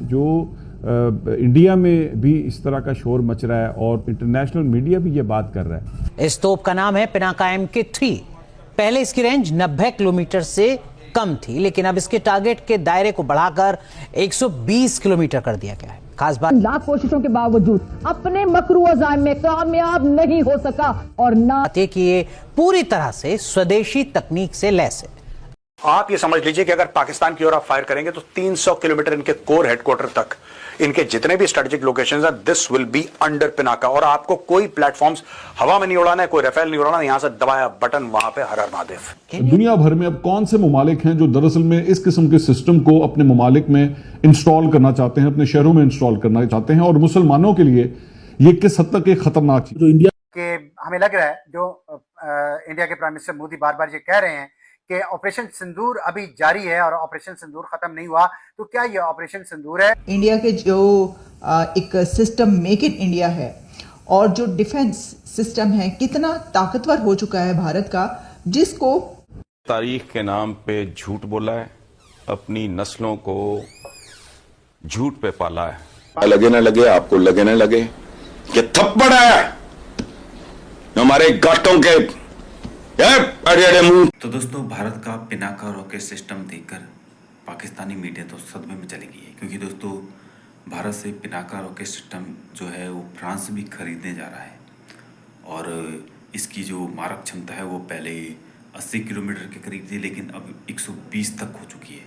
जो इंडिया में भी इस तरह का शोर मच रहा है और इंटरनेशनल मीडिया भी ये बात कर रहा है। इस तोप का नाम है पिनाका MK3। पहले इसकी रेंज 90 किलोमीटर से कम थी, लेकिन अब इसके टारगेट के दायरे को बढ़ाकर 120 किलोमीटर कर दिया गया है। खास बात, लाख कोशिशों के बावजूद अपने मकरू अज़ाइम में कामयाब नहीं हो सका और ना कि ये पूरी तरह से स्वदेशी तकनीक से लैस है। आप ये समझ लीजिए कि अगर पाकिस्तान की ओर आप फायर करेंगे तो 300 किलोमीटर इनके कोर हेडक्वार्टर तक, इनके जितने भी स्ट्रेटेजिक लोकेशंस हैं, this will be under Pinaka. और आपको कोई प्लेटफॉर्म्स हवा में नहीं उड़ाना है, कोई राफेल नहीं उड़ाना, यहां से दबाया बटन, वहां पे हर हर महादेव। दुनिया भर में अब कौन से ममालिक हैं जो दरअसल में इस किस्म के सिस्टम को अपने ममालिक में इंस्टॉल करना चाहते हैं, अपने शहरों में इंस्टॉल करना चाहते हैं, और मुसलमानों के लिए ये किस हद तक एक खतरनाक चीज। जो इंडिया के हमें लग रहा है, जो इंडिया के प्राइम मिनिस्टर मोदी बार बार ये कह रहे हैं कि ऑपरेशन सिंदूर अभी जारी है और ऑपरेशन सिंदूर खत्म नहीं हुआ, तो क्या ये ऑपरेशन सिंदूर है? इंडिया के जो एक सिस्टम मेक इन इंडिया है और जो डिफेंस सिस्टम है, कितना ताकतवर हो चुका है भारत का, जिसको तारीख के नाम पे झूठ बोला है, अपनी नस्लों को झूठ पे पाला है। लगे ना लगे, आपको लगे ना लगे, ये थप्पड़ है हमारे गांठों के अड़े अड़े मुंह। तो दोस्तों, भारत का पिनाका रॉकेट सिस्टम देखकर पाकिस्तानी मीडिया तो सदमे में चली गई है, क्योंकि दोस्तों भारत से पिनाका रॉकेट सिस्टम जो है वो फ्रांस भी खरीदने जा रहा है और इसकी जो मारक क्षमता है वो पहले 80 किलोमीटर के करीब थी, लेकिन अब 120 तक हो चुकी है।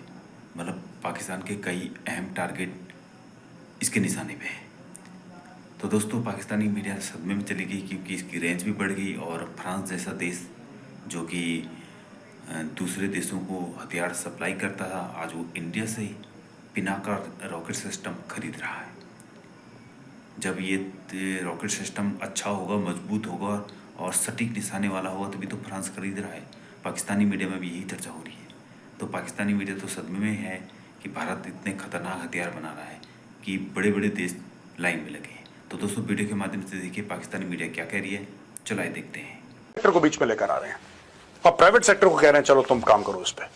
मतलब पाकिस्तान के कई अहम टारगेट इसके निशाने पे है। तो दोस्तों, पाकिस्तानी मीडिया सदमे में चली गई क्योंकि इसकी रेंज भी बढ़ गई और फ्रांस जैसा देश जो कि दूसरे देशों को हथियार सप्लाई करता था, आज वो इंडिया से पिनाका रॉकेट सिस्टम खरीद रहा है। जब ये रॉकेट सिस्टम अच्छा होगा, मजबूत होगा और सटीक निशाने वाला होगा, तभी तो फ्रांस खरीद रहा है। पाकिस्तानी मीडिया में भी यही चर्चा हो रही है। तो पाकिस्तानी मीडिया तो सदमे में है कि भारत इतने खतरनाक हथियार बना रहा है कि बड़े बड़े देश लाइन में लगे हैं। तो दोस्तों, वीडियो के माध्यम से देखिए पाकिस्तानी मीडिया क्या कह रही है। चलो आइए देखते हैं। सेक्टर को बीच में लेकर आ रहे हैं और प्राइवेट सेक्टर को कह रहे हैं चलो तुम काम करो उस पर।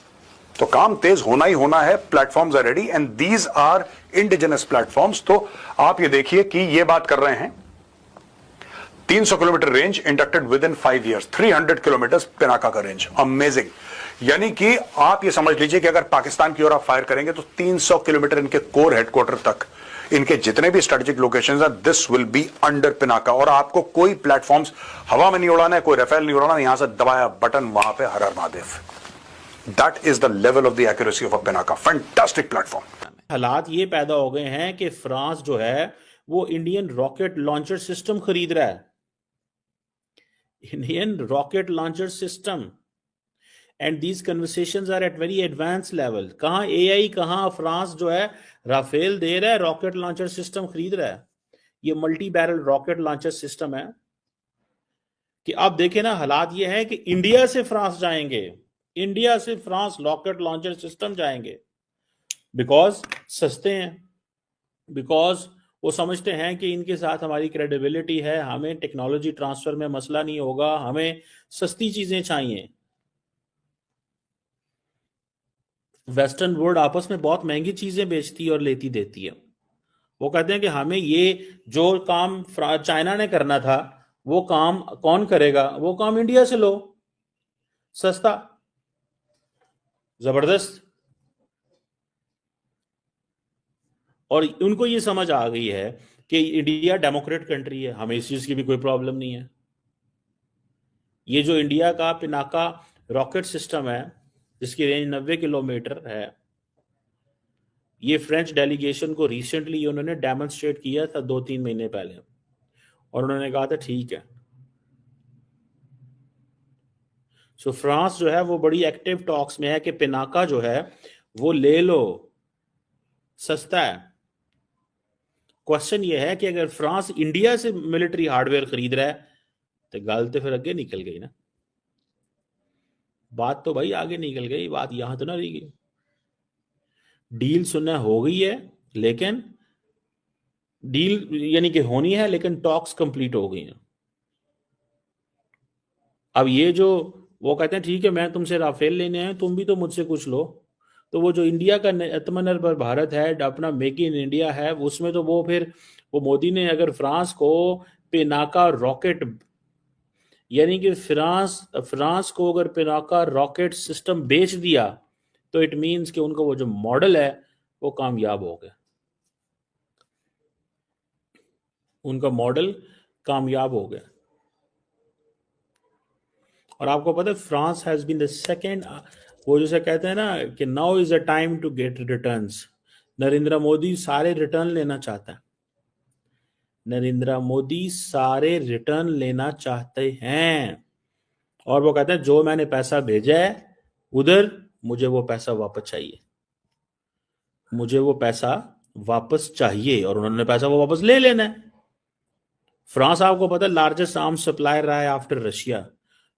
तो काम तेज होना ही होना है। Platforms are ready and these are indigenous platforms. तो आप ये देखिए कि ये बात कर रहे हैं 300 kilometre range inducted with in 5 years, 300 kilometre Pinaka का रेंज। अमेजिंग। यानी कि आप ये समझ लीजिए कि अगर पाकिस्तान की ओर आप फायर करेंगे तो 300 किलोमीटर इनके कोर हेडक्वार्टर तक, इनके जितने भी स्ट्रेटेजिक लोकेशंस हैं, this will be under Pinaka. और आपको कोई प्लेटफॉर्म्स हवा में नहीं उड़ाना है, कोई राफेल नहीं उड़ाना, यहां से दबाया बटन, वहां पे हर हर Mahadev. That is the level of the accuracy of a Pinaka. Fantastic platform. हालात ये पैदा हो गए हैं कि फ्रांस जो है वो इंडियन रॉकेट लॉन्चर सिस्टम खरीद रहा है। Indian rocket launcher system, and these conversations are at very advance level. कहां AI, कहां फ्रांस जो है राफेल दे रहा है, रॉकेट लॉन्चर सिस्टम खरीद रहा है। ये multi barrel rocket launcher system है कि आप देखें ना, हालात ये है कि इंडिया से फ्रांस जाएंगे, इंडिया से फ्रांस रॉकेट लॉन्चर सिस्टम जाएंगे, बिकॉज सस्ते हैं, बिकॉज वो समझते हैं कि इनके साथ हमारी क्रेडिबिलिटी है, हमें टेक्नोलॉजी ट्रांसफर में मसला नहीं होगा, हमें सस्ती चीजें चाहिए। वेस्टर्न वर्ल्ड आपस में बहुत महंगी चीजें बेचती और लेती देती है। वो कहते हैं कि हमें ये जो काम चाइना ने करना था वो काम कौन करेगा, वो काम इंडिया से लो, सस्ता, जबरदस्त। और उनको ये समझ आ गई है कि इंडिया डेमोक्रेट कंट्री है, हमें इस चीज की भी कोई प्रॉब्लम नहीं है। ये जो इंडिया का पिनाका रॉकेट सिस्टम है जिसकी रेंज 90 किलोमीटर है, ये फ्रेंच डेलीगेशन को रिसेंटली उन्होंने डेमोन्स्ट्रेट किया था 2-3 महीने पहले, और उन्होंने कहा था ठीक है। सो फ्रांस जो है वो बड़ी एक्टिव टॉक्स में है कि पिनाका जो है वो ले लो, सस्ता है। क्वेश्चन ये है कि अगर फ्रांस इंडिया से मिलिट्री हार्डवेयर खरीद रहा है तो गल तो फिर आगे निकल गई ना, बात तो भाई आगे निकल गई, बात यहां तो ना रही गई। डील सुनना हो गई है, लेकिन डील यानी कि होनी है, लेकिन टॉक्स कंप्लीट हो गई हैं। अब ये जो वो कहते हैं ठीक है मैं तुमसे राफेल लेने आया, तुम भी तो मुझसे कुछ लो, तो वो जो इंडिया का आत्मनिर्भर भारत है, अपना मेक इन इंडिया है, उसमें तो वो फिर वो मोदी ने अगर फ्रांस को पिनाका रॉकेट, यानी कि फ्रांस को अगर पिनाका रॉकेट सिस्टम बेच दिया तो इट मींस कि उनका वो जो मॉडल है वो कामयाब हो गया, उनका मॉडल कामयाब हो गया। और आपको पता है France has been the second, वो जैसे कहते हैं ना कि now is a time to get returns. Narendra Modi सारे रिटर्न लेना चाहता है, नरेंद्र मोदी सारे रिटर्न लेना चाहते हैं, और वो कहते हैं जो मैंने पैसा भेजा है उधर मुझे वो पैसा वापस चाहिए, मुझे वो पैसा वापस चाहिए, और उन्होंने पैसा वो वापस ले लेना है। फ्रांस आपको पता है लार्जेस्ट आर्म्स सप्लायर रहा है आफ्टर रशिया।